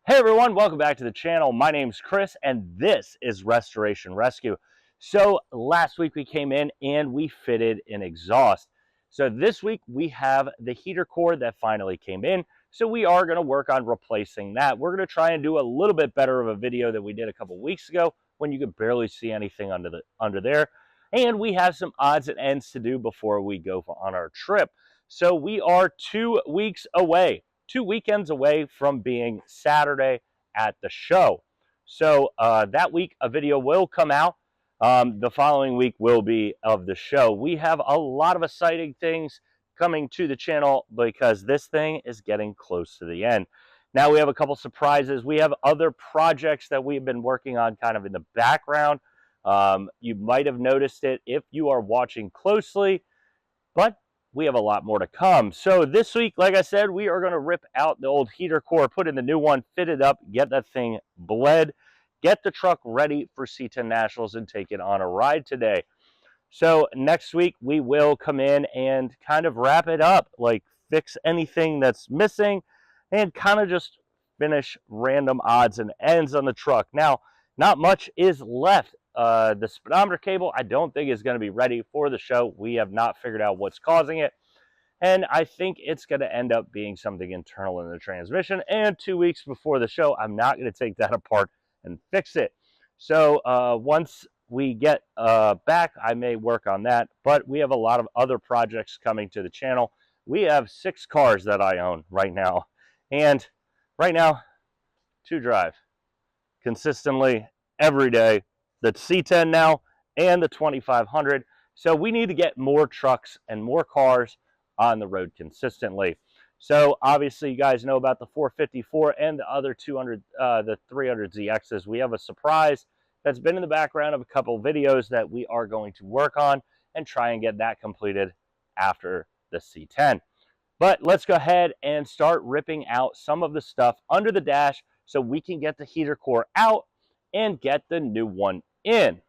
Hey everyone, welcome back to the channel. My name's Chris and this is Restoration Rescue. So last week we came in and we fitted an exhaust. So this week we have the heater core that finally came in. So we are going to work on replacing that. We're going to try and do a little bit better of a video than we did a couple weeks ago when you could barely see anything under there. And we have some odds and ends to do before we go on our trip. So we are 2 weeks away. 2 weekends away from being Saturday at the show. So that week a video will come out. The following week will be of the show. We have a lot of exciting things coming to the channel because this thing is getting close to the end. Now we have a couple surprises. We have other projects that we've been working on kind of in the background. You might have noticed it if you are watching closely, but we have a lot more to come. So this week, like I said, we are going to rip out the old heater core, put in the new one, fit it up, get that thing bled, get the truck ready for C10 Nationals, and take it on a ride today. So next week, we will come in and kind of wrap it up, like fix anything that's missing and kind of just finish random odds and ends on the truck. Now, not much is left. The speedometer cable, I don't think is going to be ready for the show. We have not figured out what's causing it. And I think it's going to end up being something internal in the transmission. And 2 weeks before the show, I'm not going to take that apart and fix it. So once we get back, I may work on that. But we have a lot of other projects coming to the channel. We have 6 cars that I own right now. And right now, to drive consistently every day. The C10 now and the 2500. So we need to get more trucks and more cars on the road consistently. So obviously you guys know about the 454 and the other 200, the 300 ZXs. We have a surprise that's been in the background of a couple videos that we are going to work on and try and get that completed after the C10. But let's go ahead and start ripping out some of the stuff under the dash so we can get the heater core out and get the new one in.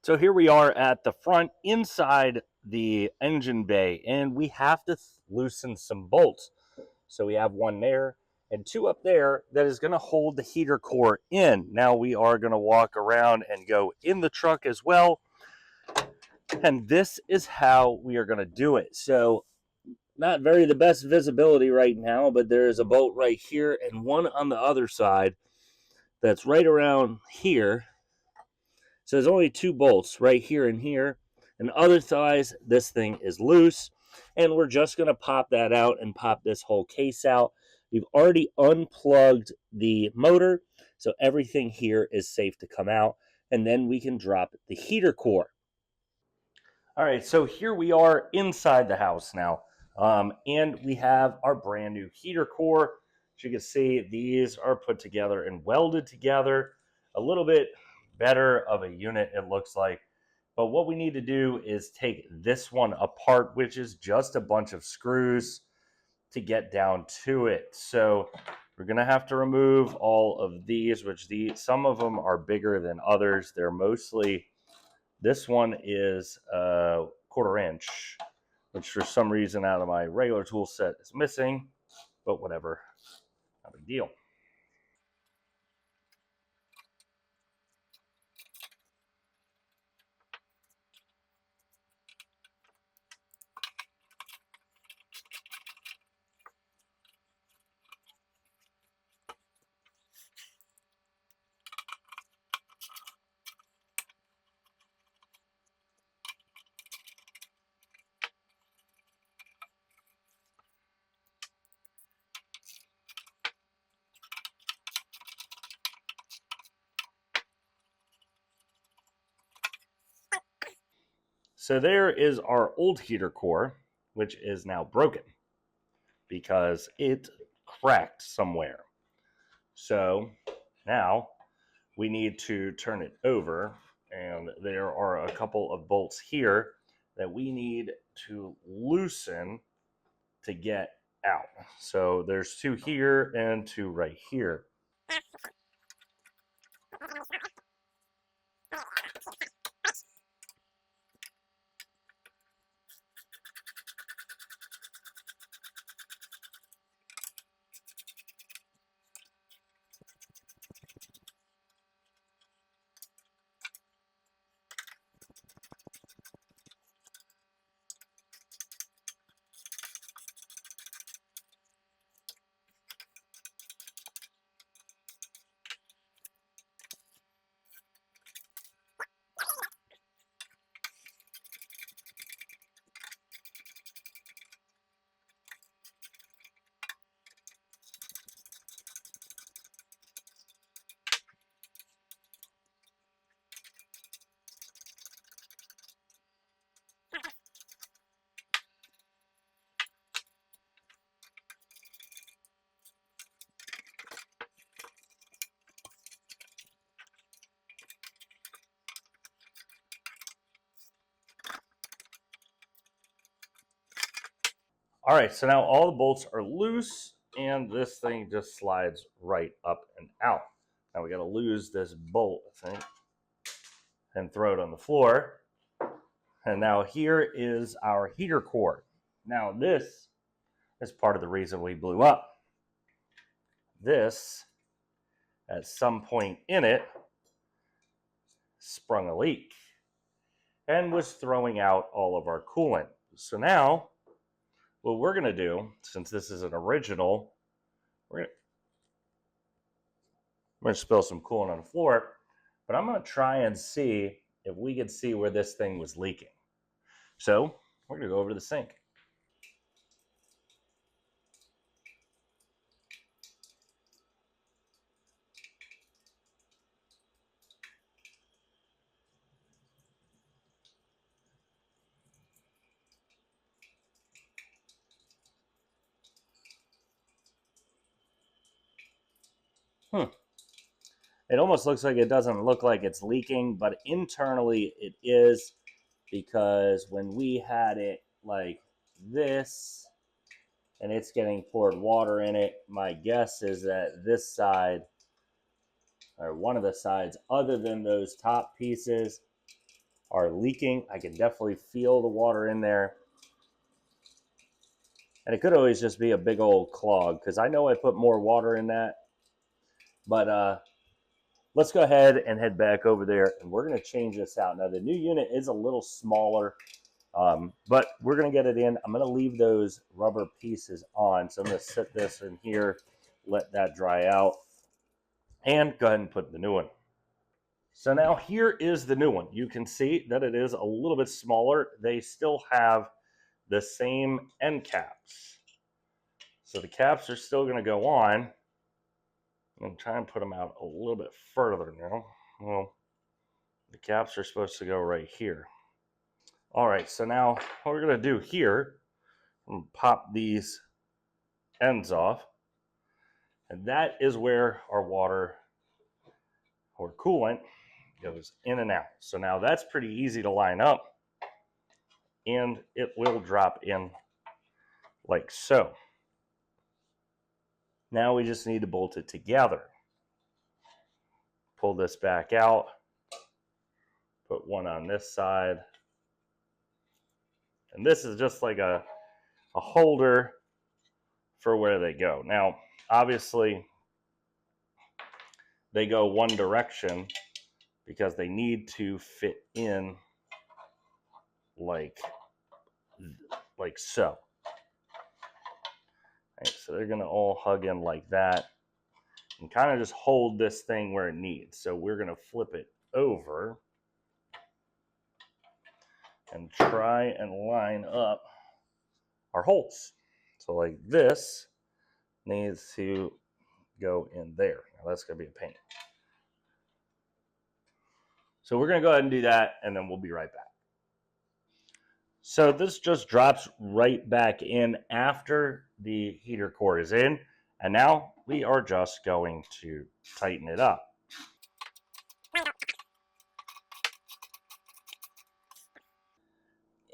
So here we are at the front inside the engine bay, and we have to loosen some bolts. So we have one there and 2 up there that is going to hold the heater core in. Now we are going to walk around and go in the truck as well. And this is how we are going to do it. So not very the best visibility right now, but there is a bolt right here and one on the other side that's right around here. So there's only 2 bolts right here and here. And otherwise, this thing is loose. And we're just going to pop that out and pop this whole case out. We've already unplugged the motor, so everything here is safe to come out. And then we can drop the heater core. All right, so here we are inside the house now. And we have our brand new heater core. As you can see, these are put together and welded together. A little bit better of a unit, it looks like. But what we need to do is take this one apart, which is just a bunch of screws to get down to it. So we're going to have to remove all of these, which some of them are bigger than others. They're mostly, this one is a 1/4 inch, which for some reason out of my regular tool set is missing, but whatever, not a big deal. So there is our old heater core, which is now broken because it cracked somewhere. So now we need to turn it over, and there are a couple of bolts here that we need to loosen to get out. So there's 2 here and 2 right here. All right, so now all the bolts are loose and this thing just slides right up and out. Now we got to lose this bolt thing and throw it on the floor. And now here is our heater core. Now this is part of the reason we blew up. This, at some point in it, sprung a leak and was throwing out all of our coolant. So now what we're going to do, since this is an original, we're going to spill some coolant on the floor, but I'm going to try and see if we can see where this thing was leaking. So we're going to go over to the sink. It almost looks like it doesn't look like it's leaking, but internally it is, because when we had it like this and it's getting poured water in it, my guess is that this side, or one of the sides other than those top pieces, are leaking. I can definitely feel the water in there. And it could always just be a big old clog, because I know I put more water in that. But let's go ahead and head back over there, and we're going to change this out. Now, the new unit is a little smaller, but we're going to get it in. I'm going to leave those rubber pieces on. So I'm going to set this in here, let that dry out, and go ahead and put the new one. So now here is the new one. You can see that it is a little bit smaller. They still have the same end caps. So the caps are still going to go on. I'm going to try and put them out a little bit further now. Well, the caps are supposed to go right here. All right, so now what we're going to do here, I'm going to pop these ends off. And that is where our water or coolant goes in and out. So now that's pretty easy to line up, and it will drop in like so. Now we just need to bolt it together. Pull this back out, put one on this side, and this is just like a holder for where they go. Now, obviously, they go one direction because they need to fit in like so. Right, so they're going to all hug in like that and kind of just hold this thing where it needs. So we're going to flip it over and try and line up our holes. So like this needs to go in there. Now that's going to be a pain. So we're going to go ahead and do that, and then we'll be right back. So this just drops right back in after the heater core is in, and now we are just going to tighten it up.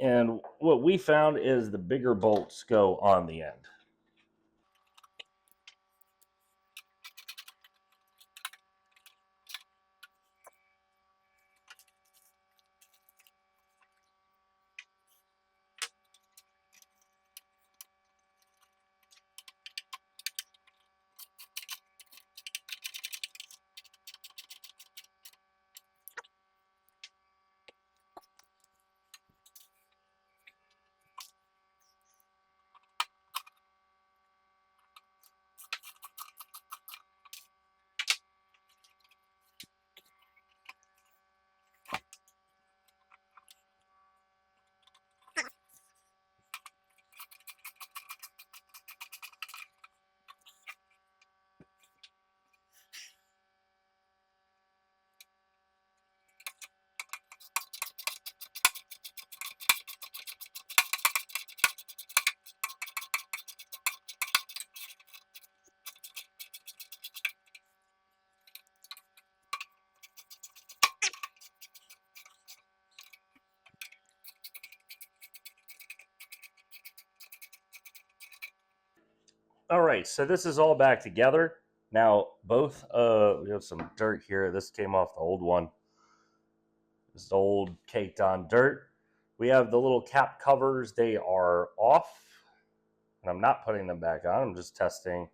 And what we found is the bigger bolts go on the end. All right, so this is all back together. Now, both, we have some dirt here. This came off the old one. This is old caked on dirt. We have the little cap covers. They are off, and I'm not putting them back on. I'm just testing,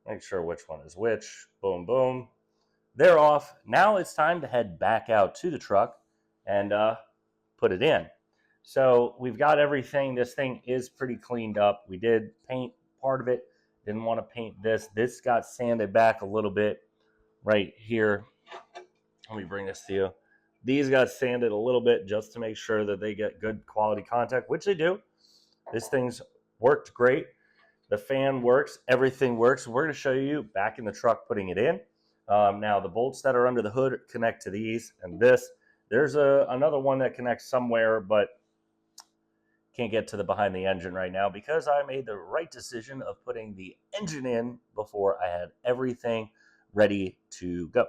make sure which one is which. Boom, boom. They're off. Now it's time to head back out to the truck and put it in. So we've got everything. This thing is pretty cleaned up. We did paint part of it. Didn't want to paint this. This got sanded back a little bit right here. Let me bring this to you. These got sanded a little bit just to make sure that they get good quality contact, which they do. This thing's worked great. The fan works. Everything works. We're going to show you back in the truck putting it in. Now, the bolts that are under the hood connect to these and this. There's another one that connects somewhere, but can't get to the behind the engine right now because I made the right decision of putting the engine in before I had everything ready to go.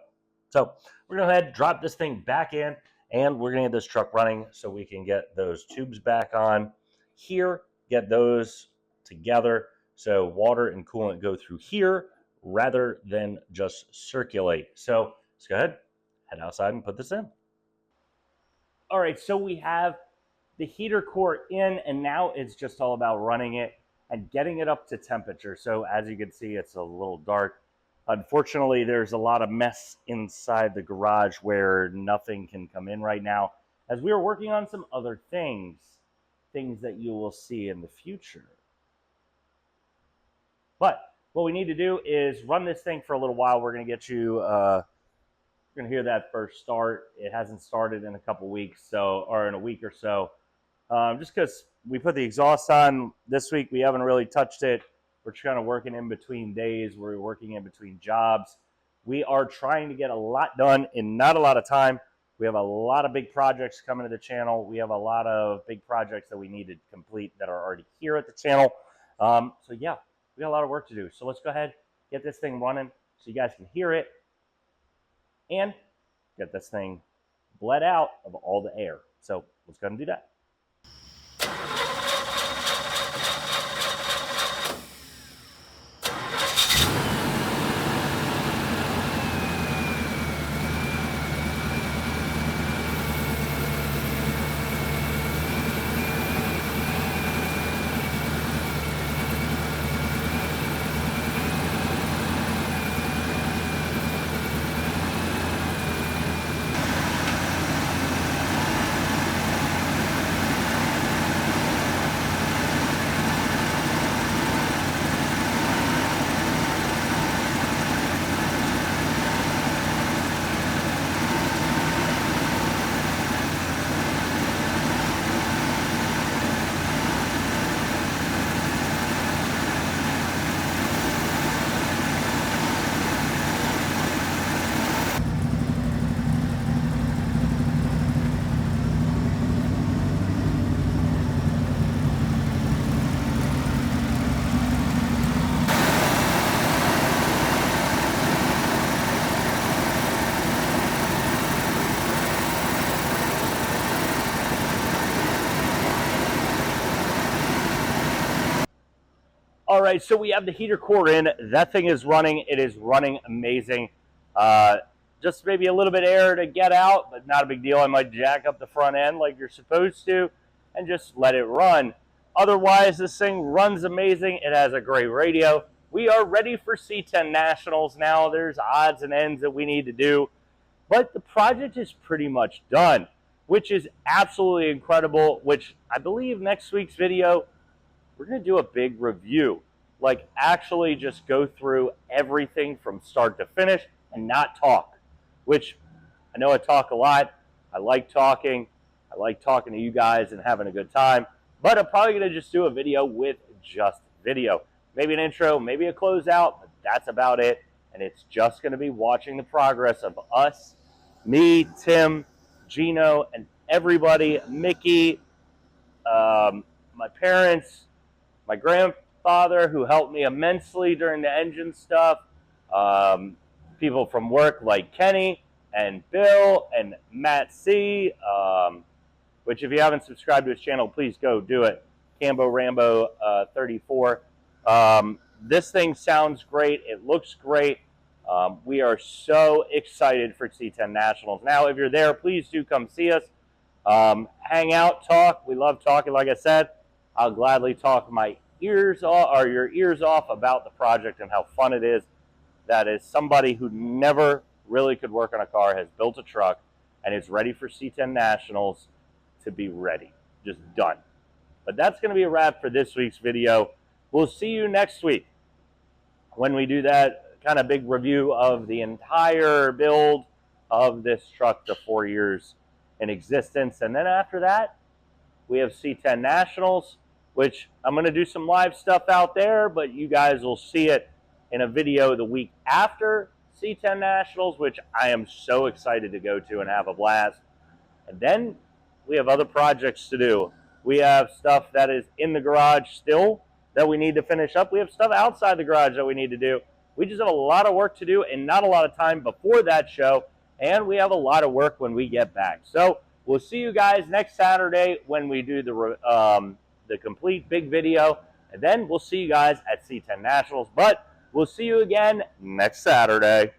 So we're going to go ahead, drop this thing back in, and we're going to get this truck running so we can get those tubes back on here, get those together so water and coolant go through here rather than just circulate. So let's go ahead, head outside and put this in. All right, so we have the heater core in, and now it's just all about running it and getting it up to temperature. So as you can see, it's a little dark. Unfortunately, there's a lot of mess inside the garage where nothing can come in right now, as we are working on some other things that you will see in the future. But what we need to do is run this thing for a little while. We're going to get you, you're going to hear that first start. It hasn't started in a couple weeks, or in a week or so. Just because we put the exhaust on this week, we haven't really touched it. We're kind of working in between days. We're working in between jobs. We are trying to get a lot done in not a lot of time. We have a lot of big projects coming to the channel. We have a lot of big projects that we need to complete that are already here at the channel. So yeah, we got a lot of work to do. So let's go ahead, get this thing running so you guys can hear it and get this thing bled out of all the air. So let's go ahead and do that. All right, so we have the heater core in. That thing is running. It is running amazing. Just maybe a little bit of air to get out, but not a big deal. I might jack up the front end like you're supposed to and just let it run. Otherwise, this thing runs amazing. It has a great radio. We are ready for C10 Nationals now. There's odds and ends that we need to do, but the project is pretty much done, which is absolutely incredible, which I believe next week's video, we're going to do a big review, like actually just go through everything from start to finish and not talk, which I know I talk a lot. I like talking. I like talking to you guys and having a good time, but I'm probably going to just do a video with just video. Maybe an intro, maybe a closeout, but that's about it. And it's just going to be watching the progress of us, me, Tim, Gino, and everybody, Mickey, my parents, my grandfather, who helped me immensely during the engine stuff, people from work like Kenny and Bill and Matt C, which if you haven't subscribed to his channel, please go do it. CAMBO RAMBO 34. this thing sounds great. It looks great. We are so excited for C10 Nationals. Now, if you're there, please do come see us. Hang out, talk. We love talking. Like I said, I'll gladly talk my ears off, or your ears off, about the project and how fun it is. That is somebody who never really could work on a car, has built a truck, and is ready for C10 Nationals to be ready. Just done. But that's going to be a wrap for this week's video. We'll see you next week when we do that kind of big review of the entire build of this truck, the 4 years in existence. And then after that, we have C10 Nationals, which I'm going to do some live stuff out there, but you guys will see it in a video the week after C10 Nationals, which I am so excited to go to and have a blast. And then we have other projects to do. We have stuff that is in the garage still that we need to finish up. We have stuff outside the garage that we need to do. We just have a lot of work to do and not a lot of time before that show, and we have a lot of work when we get back. So we'll see you guys next Saturday when we do the complete big video, and then we'll see you guys at C10 Nationals. But we'll see you again next Saturday.